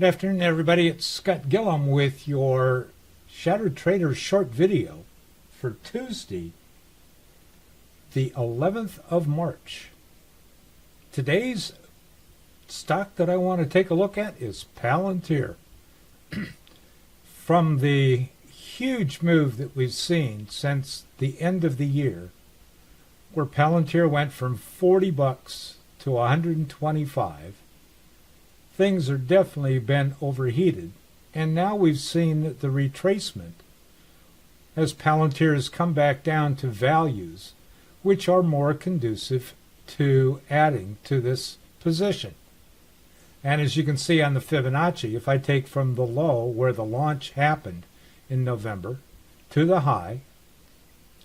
Good afternoon, everybody. It's Scott Gillum with your ShadowTrader short video for Tuesday, the 11th of March. Today's stock that I want to take a look at is PLTR. From the huge move that we've seen since the end of the year, where PLTR went from 40 bucks to 125, things are definitely been overheated, and now we've seen the retracement as PLTR has come back down to values which are more conducive to adding to this position. And as you can see on the Fibonacci, if I take from the low where the launch happened in November to the high,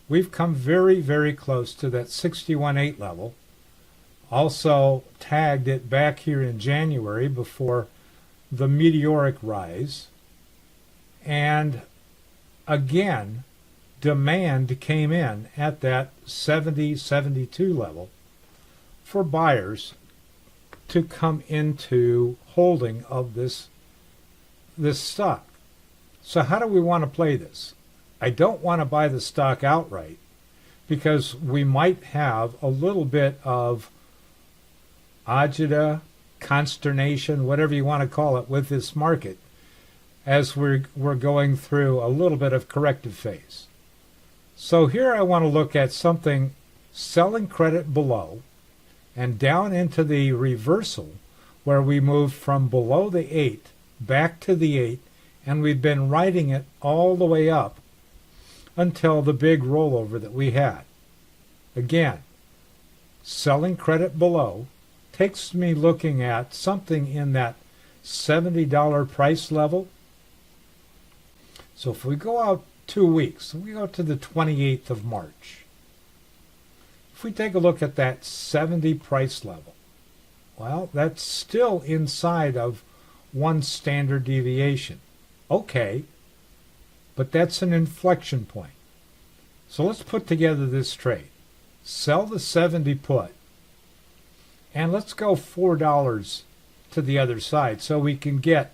we've come very, very close to that 61.8 level. Also tagged it back here in January before the meteoric rise. And again, demand came in at that 72 level for buyers to come into holding of this stock. So how do we want to play this? I don't want to buy the stock outright because we might have a little bit of agita, consternation, whatever you want to call it, with this market as we're going through a little bit of corrective phase. So here I want to look at something selling credit below and down into the reversal where we moved from below the 8 back to the 8, and we've been riding it all the way up until the big rollover that we had. Again, selling credit below takes me looking at something in that $70 price level. So if we go out 2 weeks, we go to the 28th of March. If we take a look at that 70 price level, well, that's still inside of one standard deviation. Okay, but that's an inflection point. So let's put together this trade. Sell the 70 put, and let's go $4 to the other side so we can get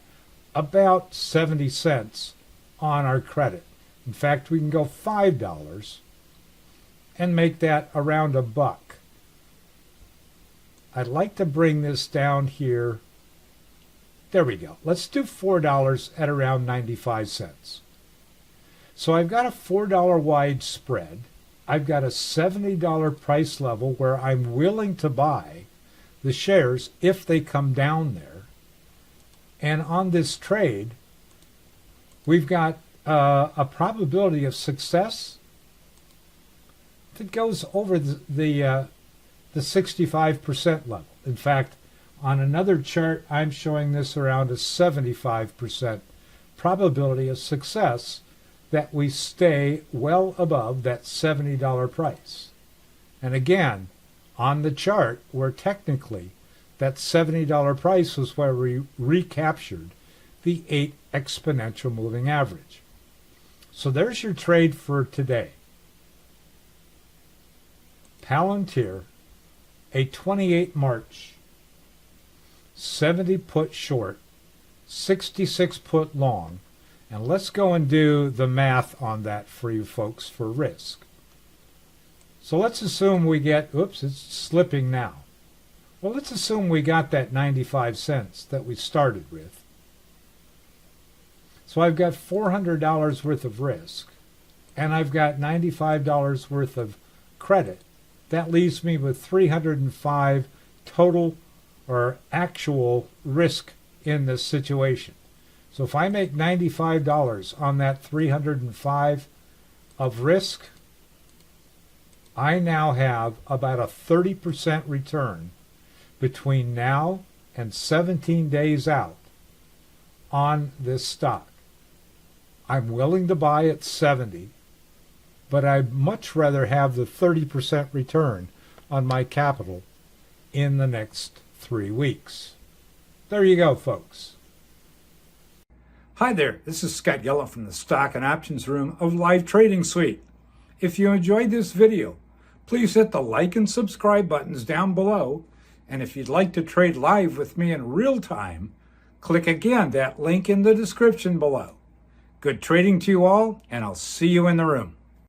about 70 cents on our credit. In fact, we can go $5 and make that around $1. I'd like to bring this down here. There we go. Let's do $4 at around 95 cents. So I've got a $4 wide spread. I've got a $70 price level where I'm willing to buy the shares if they come down there. And on this trade, we've got a probability of success that goes over the 65% level. In fact, on another chart, I'm showing this around a 75% probability of success that we stay well above that $70 price. And again, on the chart, where technically that $70 price was where we recaptured the 8 exponential moving average. So there's your trade for today. PLTR, a 28 March, 70 put short, 66 put long, and let's go and do the math on that for you folks for risk. So let's assume we get, oops, it's slipping now. Well, let's assume we got that 95 cents that we started with. So I've got $400 worth of risk, and I've got $95 worth of credit. That leaves me with $305 total or actual risk in this situation. So if I make $95 on that $305 of risk, I now have about a 30% return between now and 17 days out on this stock. I'm willing to buy at 70, but I'd much rather have the 30% return on my capital in the next 3 weeks. There you go, folks. Hi there, this is Scott Gillum from the Stock and Options Room of Live Trading Suite. If you enjoyed this video, please hit the like and subscribe buttons down below. And if you'd like to trade live with me in real time, click again that link in the description below. Good trading to you all, and I'll see you in the room.